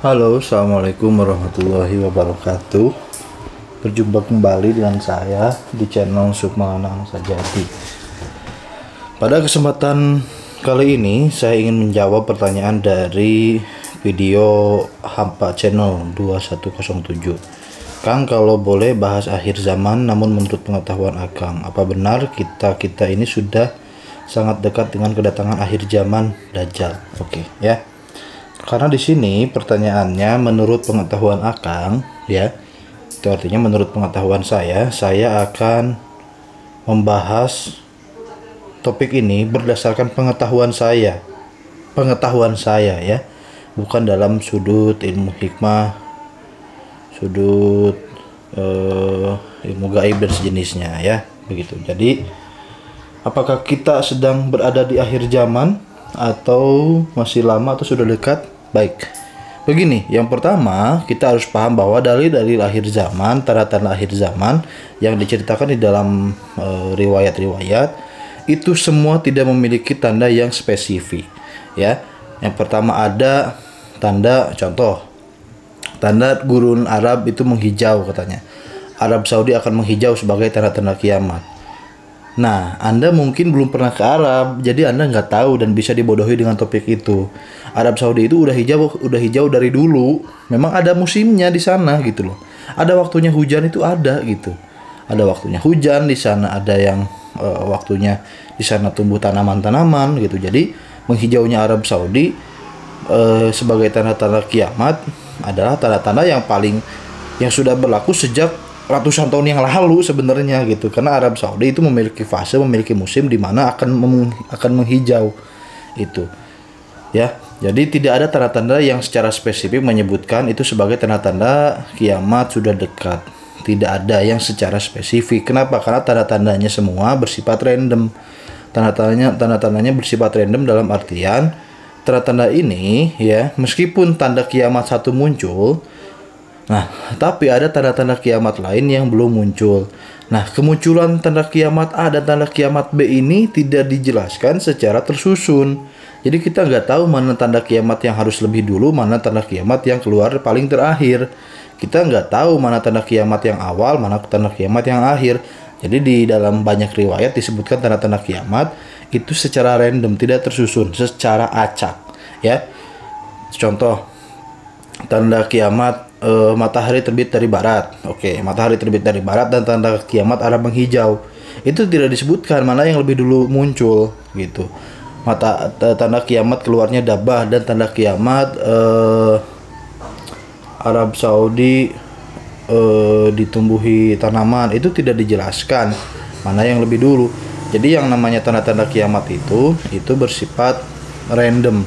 Halo, assalamualaikum warahmatullahi wabarakatuh. Berjumpa kembali dengan saya di channel Sukmanang Sajati. Pada kesempatan kali ini, saya ingin menjawab pertanyaan dari video Hampa Channel 2107. Kang, kalau boleh bahas akhir zaman, namun menurut pengetahuan Akang, apa benar kita ini sudah sangat dekat dengan kedatangan akhir zaman Dajjal? Oke, ya. Karena di sini pertanyaannya menurut pengetahuan Akang, ya. Itu artinya menurut pengetahuan saya akan membahas topik ini berdasarkan pengetahuan saya. Pengetahuan saya, ya. Bukan dalam sudut ilmu hikmah, sudut ilmu gaib dan sejenisnya, ya. Begitu. Jadi, apakah kita sedang berada di akhir zaman atau masih lama atau sudah dekat? Baik, begini, yang pertama kita harus paham bahwa dalil-dalil akhir zaman, tanda-tanda akhir zaman yang diceritakan di dalam riwayat-riwayat itu semua tidak memiliki tanda yang spesifik, ya. Yang pertama ada tanda, contoh, tanda gurun Arab itu menghijau katanya. Arab Saudi akan menghijau sebagai tanda-tanda kiamat. Nah, Anda mungkin belum pernah ke Arab, jadi Anda nggak tahu dan bisa dibodohi dengan topik itu. Arab Saudi itu udah hijau dari dulu. Memang ada musimnya di sana gitu loh. Ada waktunya hujan itu ada gitu. Ada waktunya hujan di sana, ada yang waktunya di sana tumbuh tanaman-tanaman gitu. Jadi menghijaunya Arab Saudi sebagai tanda-tanda kiamat adalah tanda-tanda yang sudah berlaku sejak ratusan tahun yang lalu sebenarnya gitu, karena Arab Saudi itu memiliki fase, memiliki musim di mana akan menghijau itu, ya. Jadi tidak ada tanda-tanda yang secara spesifik menyebutkan itu sebagai tanda-tanda kiamat sudah dekat. Tidak ada yang secara spesifik. Kenapa? Karena tanda-tandanya semua bersifat random. Tanda-tandanya bersifat random dalam artian tanda-tanda ini, ya, meskipun tanda kiamat satu muncul, nah, tapi ada tanda-tanda kiamat lain yang belum muncul. Nah, kemunculan tanda kiamat A dan tanda kiamat B ini tidak dijelaskan secara tersusun. Jadi kita nggak tahu mana tanda kiamat yang harus lebih dulu, mana tanda kiamat yang keluar paling terakhir. Kita nggak tahu mana tanda kiamat yang awal, mana tanda kiamat yang akhir. Jadi di dalam banyak riwayat disebutkan tanda-tanda kiamat itu secara random, tidak tersusun, secara acak, ya. Contoh, tanda kiamat matahari terbit dari barat. Oke, matahari terbit dari barat dan tanda kiamat Arab menghijau. Itu tidak disebutkan mana yang lebih dulu muncul gitu. Tanda kiamat keluarnya Dabah dan tanda kiamat Arab Saudi ditumbuhi tanaman, itu tidak dijelaskan mana yang lebih dulu. Jadi yang namanya tanda-tanda kiamat itu bersifat random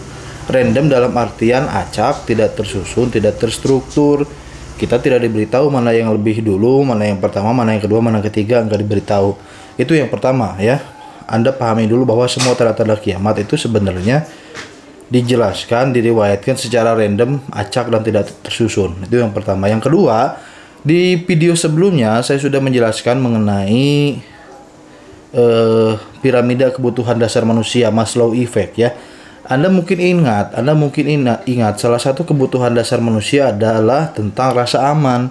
dalam artian acak, tidak tersusun, tidak terstruktur. Kita tidak diberitahu mana yang lebih dulu, mana yang pertama, mana yang kedua, mana yang ketiga, enggak diberitahu. Itu yang pertama, ya. Anda pahami dulu bahwa semua tanda-tanda kiamat itu sebenarnya dijelaskan, diriwayatkan secara random, acak dan tidak tersusun. Itu yang pertama. Yang kedua, di video sebelumnya saya sudah menjelaskan mengenai piramida kebutuhan dasar manusia, Maslow Effect, ya. Anda mungkin ingat salah satu kebutuhan dasar manusia adalah tentang rasa aman.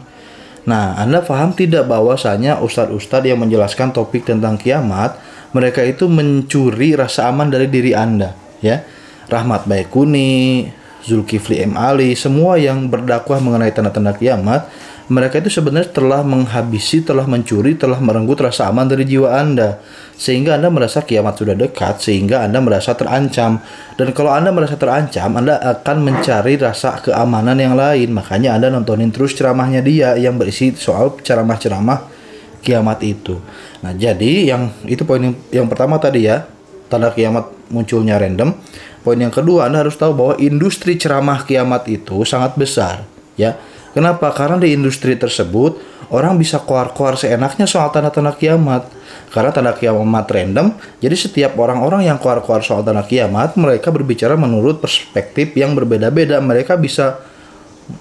Nah, Anda paham tidak bahwasanya ustadz-ustadz yang menjelaskan topik tentang kiamat, mereka itu mencuri rasa aman dari diri Anda, ya. Rahmat Baikuni, Zulkifli M. Ali, semua yang berdakwah mengenai tanda-tanda kiamat, mereka itu sebenarnya telah menghabisi, telah mencuri, telah merenggut rasa aman dari jiwa Anda. Sehingga Anda merasa kiamat sudah dekat, sehingga Anda merasa terancam. Dan kalau Anda merasa terancam, Anda akan mencari rasa keamanan yang lain. Makanya Anda nontonin terus ceramahnya dia yang berisi soal ceramah-ceramah kiamat itu. Nah, jadi itu poin yang pertama tadi, ya. Tanda kiamat munculnya random. Poin yang kedua, Anda harus tahu bahwa industri ceramah kiamat itu sangat besar, ya. Kenapa? Karena di industri tersebut orang bisa koar-koar seenaknya soal tanda-tanda kiamat. Karena tanda kiamat random, jadi setiap orang-orang yang koar-koar soal tanda kiamat, mereka berbicara menurut perspektif yang berbeda-beda. Mereka bisa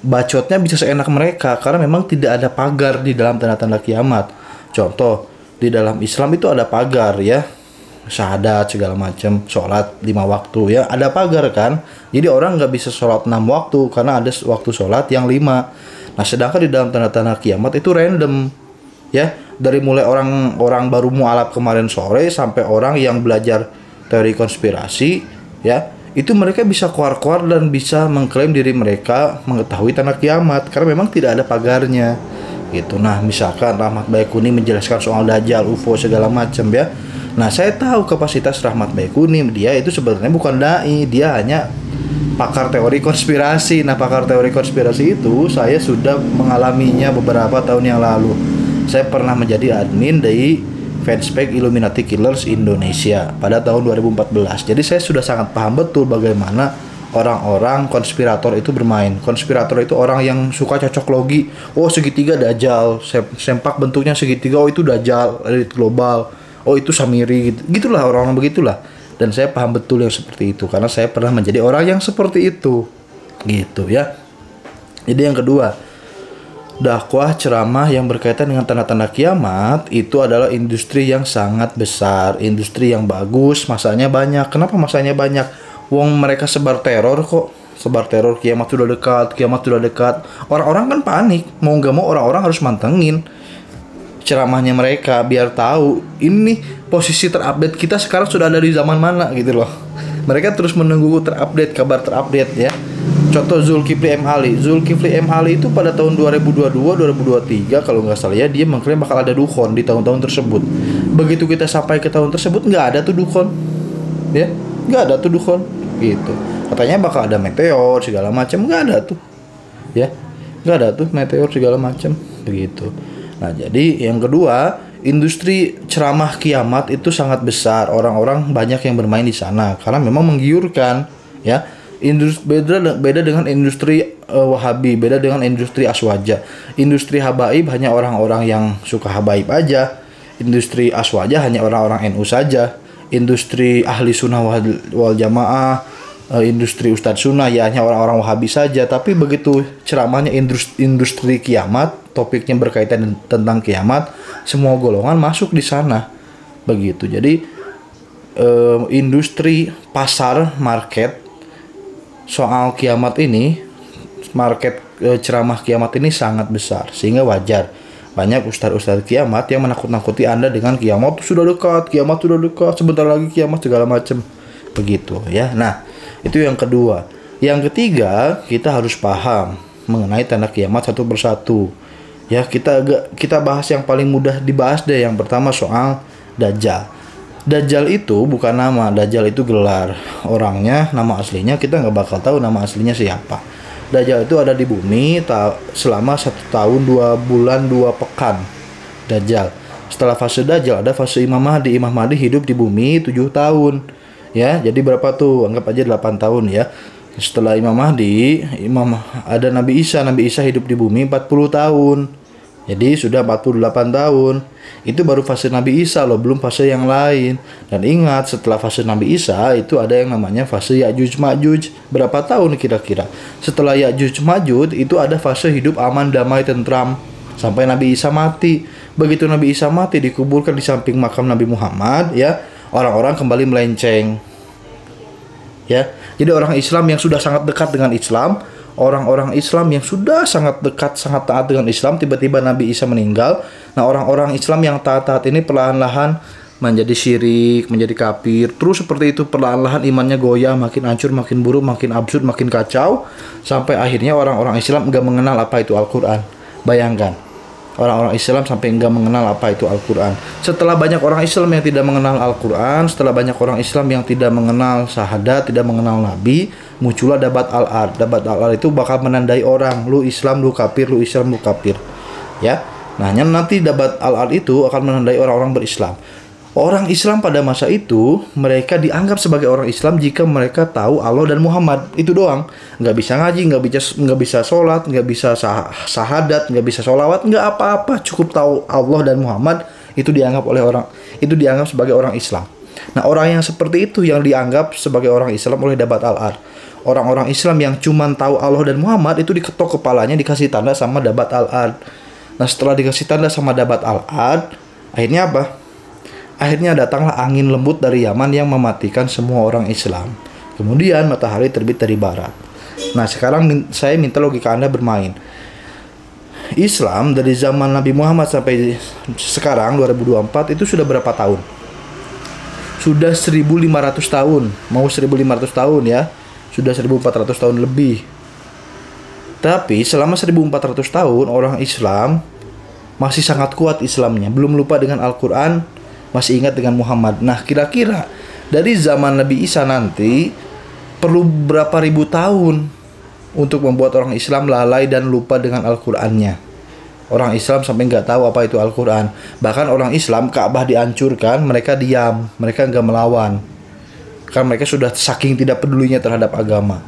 bacotnya bisa seenak mereka karena memang tidak ada pagar di dalam tanda-tanda kiamat. Contoh, di dalam Islam itu ada pagar, ya. syahadat segala macam, sholat 5 waktu ya, ada pagar kan, jadi orang nggak bisa sholat 6 waktu karena ada waktu sholat yang 5. Nah sedangkan di dalam tanda-tanda kiamat itu random ya, dari mulai orang baru mualaf kemarin sore sampai orang yang belajar teori konspirasi ya, itu mereka bisa keluar-keluar dan bisa mengklaim diri mereka mengetahui tanda kiamat karena memang tidak ada pagarnya gitu. Nah misalkan Rahmat Baikuni menjelaskan soal Dajjal, UFO segala macam ya. Nah saya tahu kapasitas Rahmat Baikuni, dia itu sebenarnya bukan dai, dia hanya pakar teori konspirasi. Nah pakar teori konspirasi itu saya sudah mengalaminya beberapa tahun yang lalu. Saya pernah menjadi admin dari fanspage Illuminati Killers Indonesia pada tahun 2014. Jadi saya sudah sangat paham betul bagaimana orang-orang konspirator itu bermain. Konspirator itu orang yang suka cocok logi. Oh segitiga Dajjal, sempak bentuknya segitiga, oh itu Dajjal, elit global. Oh itu Samiri gitu. Gitulah orang-orang begitulah. Dan saya paham betul yang seperti itu karena saya pernah menjadi orang yang seperti itu. Gitu ya. Jadi yang kedua, dakwah ceramah yang berkaitan dengan tanda-tanda kiamat itu adalah industri yang sangat besar, industri yang bagus, masanya banyak. Kenapa masanya banyak? Wong mereka sebar teror kok, sebar teror kiamat sudah dekat, kiamat sudah dekat. Orang-orang kan panik, mau nggak mau orang-orang harus mantengin ceramahnya mereka biar tahu ini posisi terupdate kita sekarang sudah ada di zaman mana gitu loh. Mereka terus menunggu terupdate, kabar terupdate ya. Contoh Zulkifli M. Ali. Zulkifli M. Ali itu pada tahun 2022-2023 kalau nggak salah ya, dia mengklaim bakal ada dukhon di tahun-tahun tersebut. Begitu kita sampai ke tahun tersebut nggak ada tuh dukhon, ya nggak ada tuh dukhon gitu. Katanya bakal ada meteor segala macam, nggak ada tuh, ya nggak ada tuh meteor segala macam begitu. Nah jadi yang kedua, industri ceramah kiamat itu sangat besar. Orang-orang banyak yang bermain di sana karena memang menggiurkan ya. Beda dengan industri Wahabi, beda dengan industri Aswaja. Industri Habaib hanya orang-orang yang suka Habaib aja. Industri Aswaja hanya orang-orang NU saja. Industri Ahli Sunnah wal Jamaah, industri Ustadz Sunnah ya hanya orang-orang Wahabi saja. Tapi begitu ceramahnya industri kiamat, topiknya berkaitan tentang kiamat, semua golongan masuk di sana begitu. Jadi industri pasar market soal kiamat ini, market ceramah kiamat ini sangat besar, sehingga wajar banyak ustadz-ustadz kiamat yang menakut-nakuti Anda dengan kiamat sudah dekat, sebentar lagi kiamat segala macam begitu ya. Nah itu yang kedua. Yang ketiga, kita harus paham mengenai tanda kiamat satu persatu ya. Kita bahas yang paling mudah dibahas deh. Yang pertama soal Dajjal. Dajjal itu bukan nama, Dajjal itu gelar. Orangnya, nama aslinya kita nggak bakal tahu nama aslinya siapa. Dajjal itu ada di bumi selama 1 tahun 2 bulan 2 pekan. Dajjal. Setelah fase Dajjal ada fase Imam Mahdi. Imam Mahdi hidup di bumi 7 tahun. Ya, jadi berapa tuh? Anggap aja 8 tahun ya. Setelah Imam Mahdi, ada Nabi Isa. Nabi Isa hidup di bumi 40 tahun. Jadi sudah 48 tahun. Itu baru fase Nabi Isa loh, belum fase yang lain. Dan ingat, setelah fase Nabi Isa itu ada yang namanya fase Ya'juj Ma'juj. Berapa tahun kira-kira? Setelah Ya'juj Ma'juj itu ada fase hidup aman, damai, tentram sampai Nabi Isa mati. Begitu Nabi Isa mati, dikuburkan di samping makam Nabi Muhammad ya, orang-orang kembali melenceng. Ya. Jadi orang Islam yang sudah sangat dekat dengan Islam, orang-orang Islam yang sudah sangat dekat, sangat taat dengan Islam, tiba-tiba Nabi Isa meninggal. Nah orang-orang Islam yang taat-taat ini perlahan-lahan menjadi syirik, menjadi kafir. Terus seperti itu perlahan-lahan imannya goyah, makin hancur, makin buruk, makin absurd, makin kacau. Sampai akhirnya orang-orang Islam enggak mengenal apa itu Al-Quran. Bayangkan, orang-orang Islam sampai enggak mengenal apa itu Al-Quran. Setelah banyak orang Islam yang tidak mengenal Al-Quran, setelah banyak orang Islam yang tidak mengenal syahadat, tidak mengenal Nabi, muncullah Dabat Al-Ard. Dabat Al-Ard itu bakal menandai orang, lu Islam, lu kafir, lu Islam, lu kafir. Ya. Nah, nanti Dabat Al-Ard itu akan menandai orang-orang berislam. Orang Islam pada masa itu, mereka dianggap sebagai orang Islam jika mereka tahu Allah dan Muhammad. Itu doang. Nggak bisa ngaji, nggak bisa sholat, nggak bisa syahadat, nggak bisa sholawat, nggak apa-apa. Cukup tahu Allah dan Muhammad, itu dianggap sebagai orang Islam. Nah, orang yang seperti itu yang dianggap sebagai orang Islam oleh Dabat Al-Ard. Orang-orang Islam yang cuma tahu Allah dan Muhammad itu diketok kepalanya, dikasih tanda sama Dabat Al-Ard. Nah, setelah dikasih tanda sama Dabat Al-Ard, akhirnya apa? Akhirnya datanglah angin lembut dari Yaman yang mematikan semua orang Islam. Kemudian matahari terbit dari barat. Nah, sekarang saya minta logika Anda bermain. Islam dari zaman Nabi Muhammad sampai sekarang 2024 itu sudah berapa tahun? Sudah 1500 tahun. Mau 1500 tahun ya. Sudah 1400 tahun lebih. Tapi selama 1400 tahun orang Islam masih sangat kuat Islamnya. Belum lupa dengan Al-Quran, masih ingat dengan Muhammad. Nah, kira-kira dari zaman Nabi Isa nanti perlu berapa ribu tahun untuk membuat orang Islam lalai dan lupa dengan Al-Qurannya. Orang Islam sampai nggak tahu apa itu Al-Quran. Bahkan orang Islam, Ka'bah dihancurkan, mereka diam, mereka nggak melawan. Karena mereka sudah saking tidak pedulinya terhadap agama.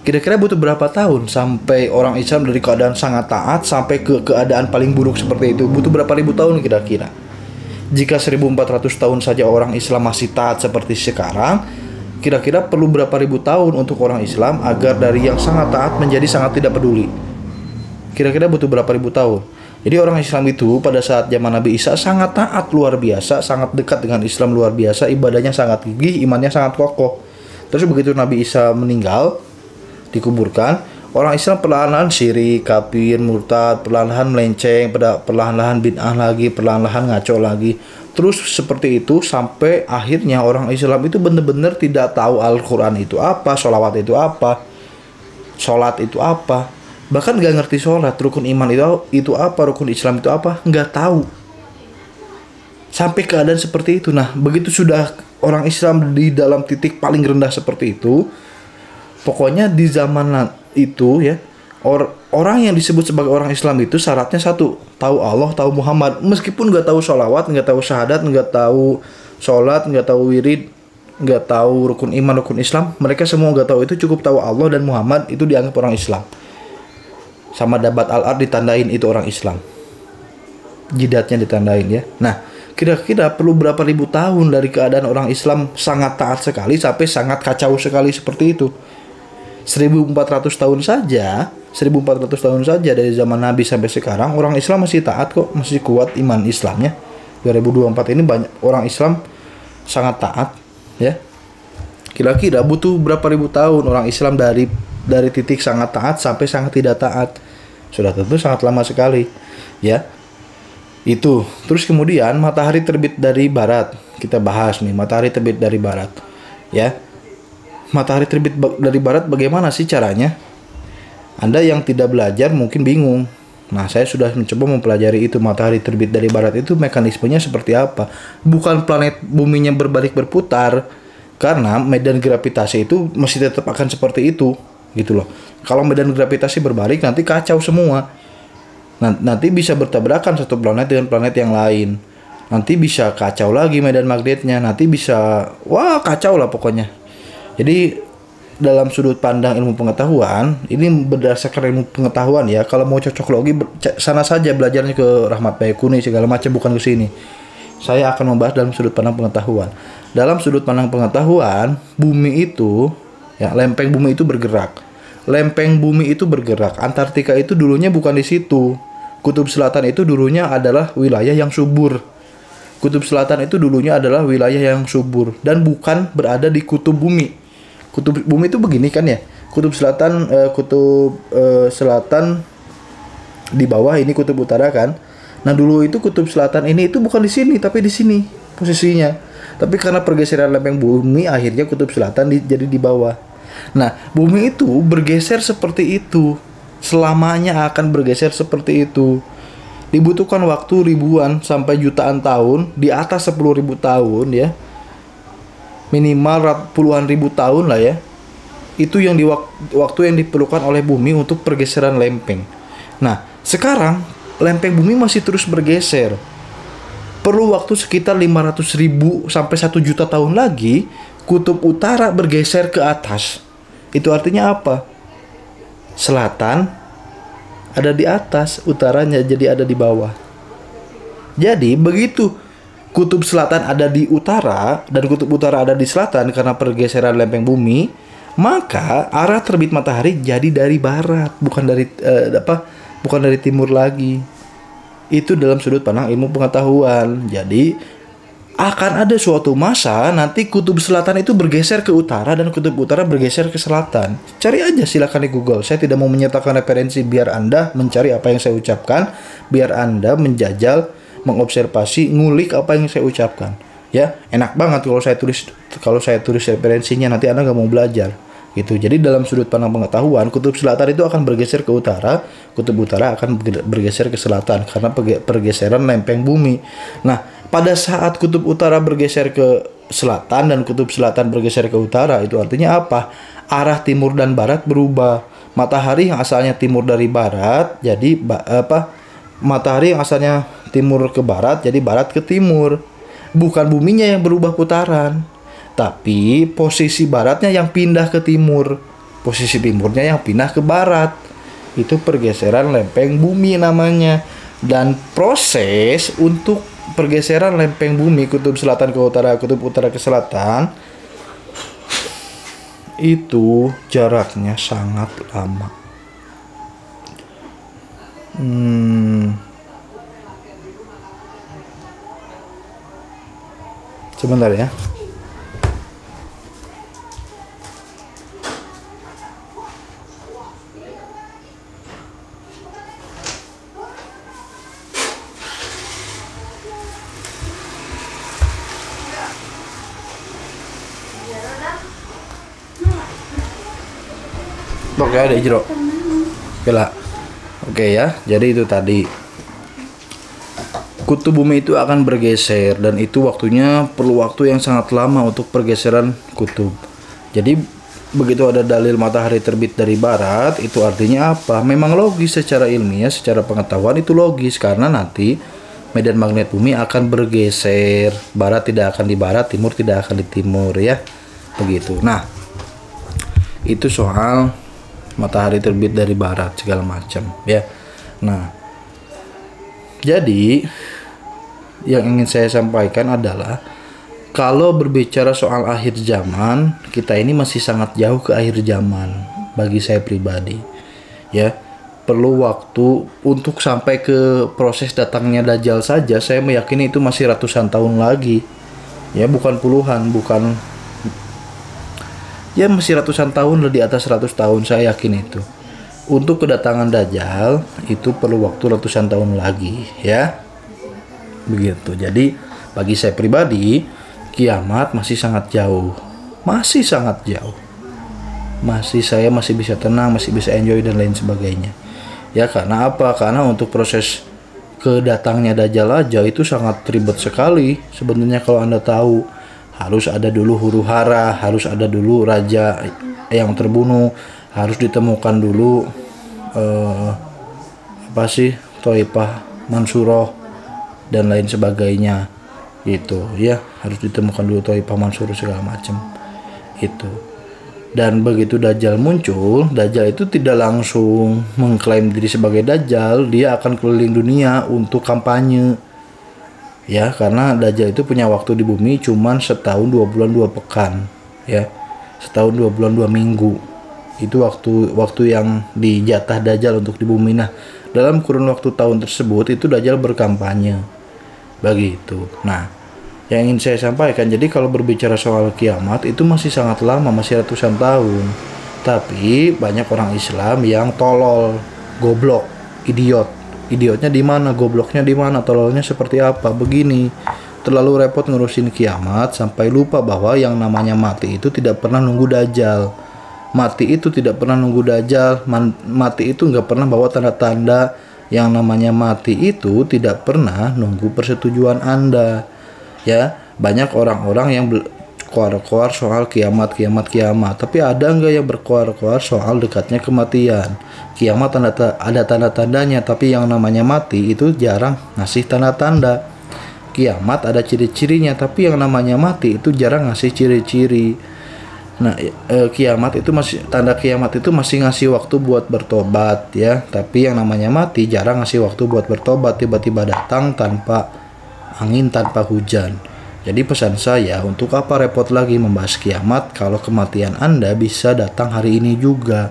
Kira-kira butuh berapa tahun sampai orang Islam dari keadaan sangat taat sampai ke keadaan paling buruk seperti itu? Butuh berapa ribu tahun kira-kira? Jika 1400 tahun saja orang Islam masih taat seperti sekarang, kira-kira perlu berapa ribu tahun untuk orang Islam agar dari yang sangat taat menjadi sangat tidak peduli? Kira-kira butuh berapa ribu tahun? Jadi orang Islam itu pada saat zaman Nabi Isa sangat taat luar biasa, sangat dekat dengan Islam luar biasa, ibadahnya sangat gigih, imannya sangat kokoh. Terus begitu Nabi Isa meninggal, dikuburkan, orang Islam perlahan-lahan syirik, kafir, murtad, perlahan-lahan melenceng, perlahan-lahan bid'ah lagi, perlahan-lahan ngaco lagi. Terus seperti itu sampai akhirnya orang Islam itu benar-benar tidak tahu Al-Quran itu apa, sholawat itu apa, sholat itu apa. Bahkan nggak ngerti sholat, rukun iman itu apa, rukun Islam itu apa, nggak tahu. Sampai keadaan seperti itu. Nah, begitu sudah orang Islam di dalam titik paling rendah seperti itu, pokoknya di zaman itu ya, orang yang disebut sebagai orang Islam itu syaratnya satu, tahu Allah, tahu Muhammad. Meskipun nggak tahu sholawat, nggak tahu syahadat, nggak tahu sholat, nggak tahu wirid, nggak tahu rukun iman, rukun Islam, mereka semua nggak tahu itu, cukup tahu Allah dan Muhammad, itu dianggap orang Islam. Sama dabat al-ard ditandain itu orang Islam, jidatnya ditandain ya. Nah, kira-kira perlu berapa ribu tahun dari keadaan orang Islam sangat taat sekali sampai sangat kacau sekali seperti itu? 1400 tahun saja, 1400 tahun saja dari zaman Nabi sampai sekarang orang Islam masih taat kok, masih kuat iman Islamnya. 2024 ini banyak orang Islam sangat taat ya. Kira-kira butuh berapa ribu tahun orang Islam dari titik sangat taat sampai sangat tidak taat? Sudah tentu sangat lama sekali ya. Itu. Terus kemudian matahari terbit dari barat. Kita bahas nih, matahari terbit dari barat ya. Matahari terbit dari barat bagaimana sih caranya? Anda yang tidak belajar mungkin bingung. Nah, saya sudah mencoba mempelajari itu. Matahari terbit dari barat itu mekanismenya seperti apa? Bukan planet buminya berbalik berputar, karena medan gravitasi itu masih tetap akan seperti itu gitu loh. Kalau medan gravitasi berbalik nanti kacau semua. Nanti bisa bertabrakan satu planet dengan planet yang lain. Nanti bisa kacau lagi medan magnetnya. Nanti bisa, wah kacau lah pokoknya. Jadi dalam sudut pandang ilmu pengetahuan, ini berdasarkan ilmu pengetahuan ya. Kalau mau cocok logi, sana saja belajarnya ke Rahmat Baikuni segala macam, bukan ke sini. Saya akan membahas dalam sudut pandang pengetahuan. Dalam sudut pandang pengetahuan, bumi itu, ya lempeng bumi itu bergerak. Lempeng bumi itu bergerak. Antartika itu dulunya bukan di situ. Kutub Selatan itu dulunya adalah wilayah yang subur. Kutub Selatan itu dulunya adalah wilayah yang subur dan bukan berada di kutub bumi. Kutub bumi itu begini kan ya. Kutub Selatan, selatan di bawah, ini kutub utara kan. Nah, dulu itu kutub selatan ini itu bukan di sini tapi di sini posisinya. Tapi karena pergeseran lempeng bumi akhirnya kutub selatan jadi di bawah. Nah, bumi itu bergeser seperti itu. Selamanya akan bergeser seperti itu. Dibutuhkan waktu ribuan sampai jutaan tahun, di atas 10.000 tahun ya. Minimal puluhan ribu tahun lah ya. Itu yang waktu yang diperlukan oleh bumi untuk pergeseran lempeng. Nah, sekarang lempeng bumi masih terus bergeser. Perlu waktu sekitar 500.000 sampai 1 juta tahun lagi, kutub utara bergeser ke atas. Itu artinya apa? Selatan ada di atas, utaranya jadi ada di bawah. Jadi begitu kutub selatan ada di utara dan kutub utara ada di selatan karena pergeseran lempeng bumi, maka arah terbit matahari jadi dari barat, bukan dari timur lagi. Itu dalam sudut pandang ilmu pengetahuan. Jadi akan ada suatu masa nanti kutub selatan itu bergeser ke utara dan kutub utara bergeser ke selatan. Cari aja silakan di Google. Saya tidak mau menyertakan referensi, biar Anda mencari apa yang saya ucapkan, biar Anda menjajal, mengobservasi, ngulik apa yang saya ucapkan. Ya, enak banget kalau saya tulis referensinya, nanti Anda nggak mau belajar. Gitu. Jadi dalam sudut pandang pengetahuan, kutub selatan itu akan bergeser ke utara, kutub utara akan bergeser ke selatan karena pergeseran lempeng bumi. Nah, pada saat kutub utara bergeser ke selatan dan kutub selatan bergeser ke utara, itu artinya apa? Arah timur dan barat berubah. Matahari yang asalnya timur dari barat, jadi matahari yang asalnya timur ke barat, jadi barat ke timur. Bukan buminya yang berubah putaran, tapi posisi baratnya yang pindah ke timur, posisi timurnya yang pindah ke barat. Itu pergeseran lempeng bumi namanya. Dan proses untuk pergeseran lempeng bumi kutub selatan ke utara, kutub utara ke selatan, itu jaraknya sangat lama. Sebentar ya. Oke, ada Ijro. Oke lah. Oke ya, jadi itu tadi. Kutub bumi itu akan bergeser dan itu waktunya perlu waktu yang sangat lama untuk pergeseran kutub. Jadi begitu ada dalil matahari terbit dari barat, itu artinya apa? Memang logis secara ilmiah, secara pengetahuan itu logis karena nanti medan magnet bumi akan bergeser. Barat tidak akan di barat, timur tidak akan di timur ya. Begitu. Nah, itu soal matahari terbit dari barat segala macam ya. Nah, jadi yang ingin saya sampaikan adalah kalau berbicara soal akhir zaman, kita ini masih sangat jauh ke akhir zaman bagi saya pribadi ya. Perlu waktu untuk sampai ke proses datangnya Dajjal saja, saya meyakini itu masih ratusan tahun lagi ya, bukan puluhan, bukan ya, masih ratusan tahun, lebih di atas 100 tahun saya yakin itu. Untuk kedatangan Dajjal itu perlu waktu ratusan tahun lagi ya. Begitu. Jadi bagi saya pribadi, kiamat masih sangat jauh. Masih sangat jauh. Saya masih bisa tenang, masih bisa enjoy dan lain sebagainya. Ya, karena apa? Karena untuk proses kedatangnya Dajjal aja itu sangat ribet sekali. Sebenarnya kalau Anda tahu, harus ada dulu huru hara, harus ada dulu raja yang terbunuh, harus ditemukan dulu Thaifah Mansuroh dan lain sebagainya gitu ya, harus ditemukan dulu Thaifah Mansuroh segala macam itu. Dan begitu Dajjal muncul, Dajjal itu tidak langsung mengklaim diri sebagai Dajjal, dia akan keliling dunia untuk kampanye ya, karena Dajjal itu punya waktu di bumi cuman setahun 2 bulan 2 pekan ya, setahun 2 bulan 2 minggu. Itu waktu yang dijatah Dajjal untuk di bumi. Nah, dalam kurun waktu tahun tersebut itu Dajjal berkampanye begitu. Nah, yang ingin saya sampaikan, jadi kalau berbicara soal kiamat itu masih sangat lama, masih ratusan tahun. Tapi banyak orang Islam yang tolol, goblok, idiot. Idiotnya di mana, gobloknya di mana, tololnya seperti apa? Begini, terlalu repot ngurusin kiamat sampai lupa bahwa yang namanya mati itu tidak pernah nunggu Dajjal. Mati itu tidak pernah nunggu Dajjal. Mati itu nggak pernah bawa tanda-tanda. Yang namanya mati itu tidak pernah nunggu persetujuan Anda. Ya, banyak orang-orang yang berkoar-koar soal kiamat. Tapi ada nggak yang berkoar-koar soal dekatnya kematian? Kiamat ada tanda-tandanya, tapi yang namanya mati itu jarang ngasih tanda-tanda. Kiamat ada ciri-cirinya, tapi yang namanya mati itu jarang ngasih ciri-ciri. Nah, kiamat itu tanda kiamat itu masih ngasih waktu buat bertobat ya, tapi yang namanya mati jarang ngasih waktu buat bertobat, tiba-tiba datang tanpa angin, tanpa hujan. Jadi pesan saya, untuk apa repot lagi membahas kiamat kalau kematian Anda bisa datang hari ini juga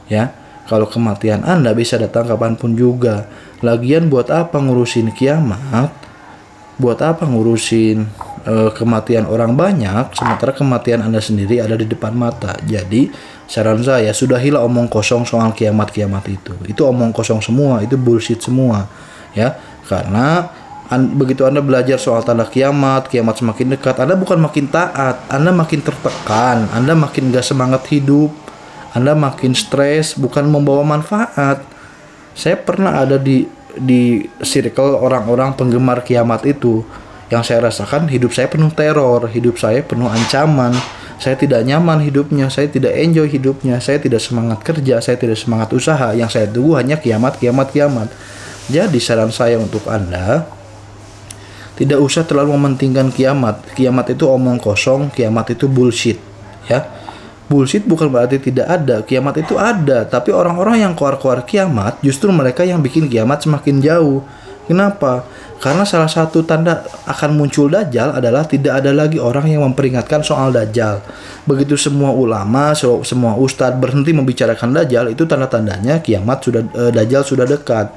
ya. Kalau kematian Anda bisa datang kapanpun juga. Lagian buat apa ngurusin kiamat? Buat apa ngurusin kematian orang banyak, sementara kematian Anda sendiri ada di depan mata. Jadi saran saya, sudahilah omong kosong soal kiamat-kiamat itu. Itu omong kosong semua, itu bullshit semua, ya. Karena begitu Anda belajar soal tanda kiamat, kiamat semakin dekat, Anda bukan makin taat, Anda makin tertekan, Anda makin gak semangat hidup, Anda makin stres, bukan membawa manfaat. Saya pernah ada di circle orang-orang penggemar kiamat itu. Yang saya rasakan, hidup saya penuh teror, hidup saya penuh ancaman, saya tidak nyaman hidupnya, saya tidak enjoy hidupnya, saya tidak semangat kerja, saya tidak semangat usaha. Yang saya tunggu hanya kiamat, kiamat, kiamat. Jadi saran saya untuk Anda, tidak usah terlalu mementingkan kiamat. Kiamat itu omong kosong, kiamat itu bullshit, ya. Bullshit bukan berarti tidak ada, kiamat itu ada, tapi orang-orang yang keluar-keluar kiamat justru mereka yang bikin kiamat semakin jauh. Kenapa? Karena salah satu tanda akan muncul Dajjal adalah tidak ada lagi orang yang memperingatkan soal Dajjal. Begitu semua ulama, semua ustadz berhenti membicarakan Dajjal, itu tanda-tandanya kiamat sudah, Dajjal sudah dekat.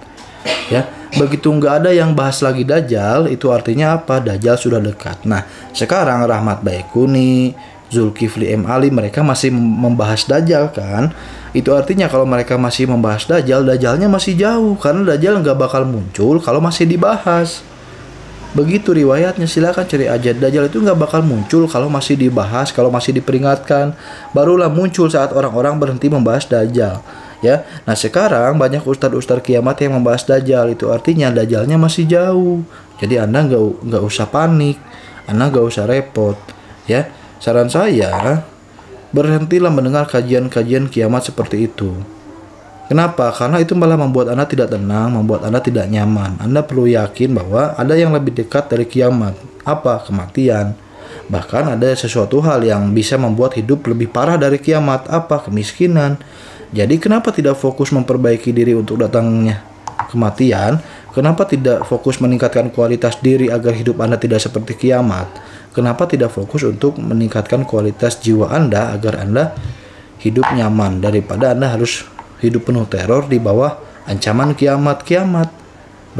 Ya, begitu nggak ada yang bahas lagi Dajjal, itu artinya apa? Dajjal sudah dekat. Nah, sekarang Rahmat Baikuni, Zulkifli M. Ali, mereka masih membahas Dajjal kan? Itu artinya kalau mereka masih membahas Dajjal, Dajjalnya masih jauh, karena Dajjal nggak bakal muncul kalau masih dibahas. Begitu riwayatnya, silakan cari aja. Dajjal itu nggak bakal muncul kalau masih dibahas, kalau masih diperingatkan. Barulah muncul saat orang-orang berhenti membahas Dajjal. Ya, nah sekarang banyak ustadz-ustadz kiamat yang membahas Dajjal. Itu artinya Dajjalnya masih jauh. Jadi Anda nggak usah panik, Anda nggak usah repot. Ya, saran saya, berhentilah mendengar kajian-kajian kiamat seperti itu. Kenapa? Karena itu malah membuat Anda tidak tenang, membuat Anda tidak nyaman. Anda perlu yakin bahwa ada yang lebih dekat dari kiamat. Apa? Kematian. Bahkan ada sesuatu hal yang bisa membuat hidup lebih parah dari kiamat. Apa? Kemiskinan. Jadi kenapa tidak fokus memperbaiki diri untuk datangnya kematian? Kenapa tidak fokus meningkatkan kualitas diri agar hidup Anda tidak seperti kiamat? Kenapa tidak fokus untuk meningkatkan kualitas jiwa Anda agar Anda hidup nyaman, daripada Anda harus hidup penuh teror di bawah ancaman kiamat-kiamat?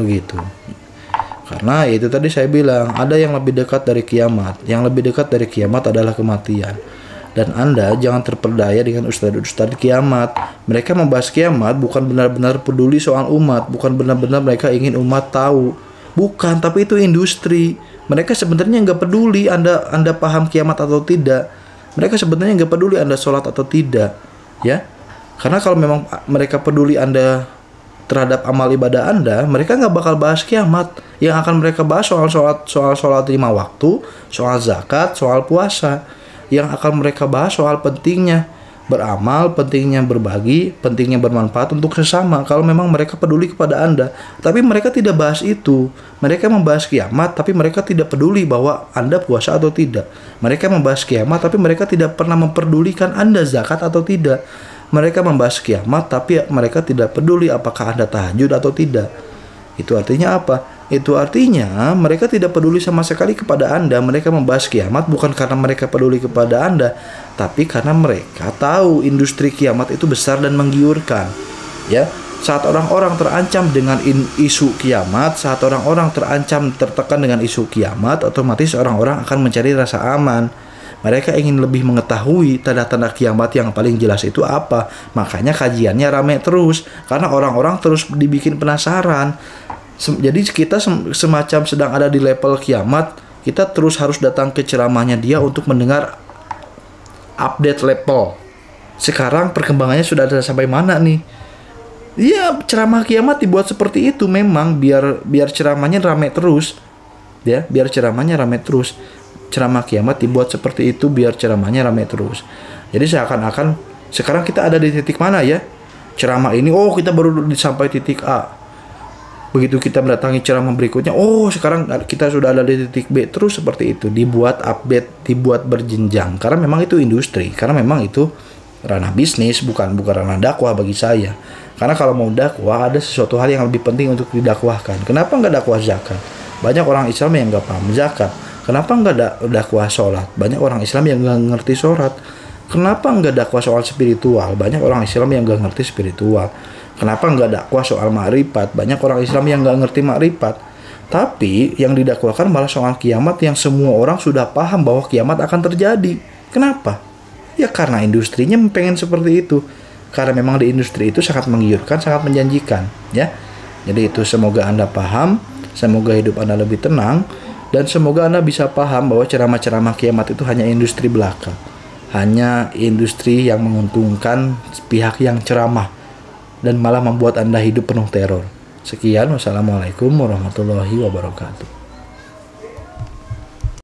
Begitu. Karena itu tadi saya bilang, ada yang lebih dekat dari kiamat. Yang lebih dekat dari kiamat adalah kematian. Dan Anda jangan terperdaya dengan ustadz-ustadz kiamat. Mereka membahas kiamat bukan benar-benar peduli soal umat, bukan benar-benar mereka ingin umat tahu. Bukan, tapi itu industri. Mereka sebenarnya nggak peduli Anda paham kiamat atau tidak. Mereka sebenarnya nggak peduli Anda sholat atau tidak, ya. Karena kalau memang mereka peduli Anda terhadap amal ibadah Anda, mereka nggak bakal bahas kiamat. Yang akan mereka bahas soal sholat 5 waktu, soal zakat, soal puasa. Yang akan mereka bahas soal pentingnya beramal, pentingnya berbagi, pentingnya bermanfaat untuk sesama. Kalau memang mereka peduli kepada Anda, tapi mereka tidak bahas itu. Mereka membahas kiamat, tapi mereka tidak peduli bahwa Anda puasa atau tidak. Mereka membahas kiamat, tapi mereka tidak pernah memperdulikan Anda zakat atau tidak. Mereka membahas kiamat, tapi mereka tidak peduli apakah Anda tahajud atau tidak. Itu artinya apa? Itu artinya mereka tidak peduli sama sekali kepada Anda. Mereka membahas kiamat bukan karena mereka peduli kepada Anda, tapi karena mereka tahu industri kiamat itu besar dan menggiurkan. Ya, saat orang-orang terancam dengan isu kiamat, saat orang-orang terancam tertekan dengan isu kiamat, otomatis orang-orang akan mencari rasa aman. Mereka ingin lebih mengetahui tanda-tanda kiamat yang paling jelas itu apa. Makanya kajiannya rame terus, karena orang-orang terus dibikin penasaran. Jadi kita semacam sedang ada di level kiamat, kita terus harus datang ke ceramahnya dia untuk mendengar update level. Sekarang perkembangannya sudah ada sampai mana nih? Iya, ceramah kiamat dibuat seperti itu memang biar ceramahnya rame terus. Ya, biar ceramahnya rame terus. Ceramah kiamat dibuat seperti itu biar ceramahnya rame terus. Jadi seakan-akan sekarang kita ada di titik mana ya? Ceramah ini, oh kita baru sampai titik A. Begitu kita mendatangi ceramah berikutnya, oh sekarang kita sudah ada di titik B. Terus seperti itu, dibuat update, dibuat berjenjang. Karena memang itu industri, karena memang itu ranah bisnis, bukan ranah dakwah bagi saya. Karena kalau mau dakwah, ada sesuatu hal yang lebih penting untuk didakwahkan. Kenapa nggak dakwah zakat? Banyak orang Islam yang nggak paham zakat. Kenapa nggak dakwah sholat? Banyak orang Islam yang nggak ngerti sholat. Kenapa nggak dakwah soal spiritual? Banyak orang Islam yang nggak ngerti spiritual. Kenapa nggak dakwah soal makrifat? Banyak orang Islam yang nggak ngerti makrifat. Tapi yang didakwakan malah soal kiamat yang semua orang sudah paham bahwa kiamat akan terjadi. Kenapa? Ya karena industrinya pengen seperti itu. Karena memang di industri itu sangat menggiurkan, sangat menjanjikan, ya. Jadi itu semoga Anda paham, semoga hidup Anda lebih tenang, dan semoga Anda bisa paham bahwa ceramah-ceramah kiamat itu hanya industri belaka. Hanya industri yang menguntungkan pihak yang ceramah dan malah membuat Anda hidup penuh teror. Sekian, wassalamualaikum warahmatullahi wabarakatuh.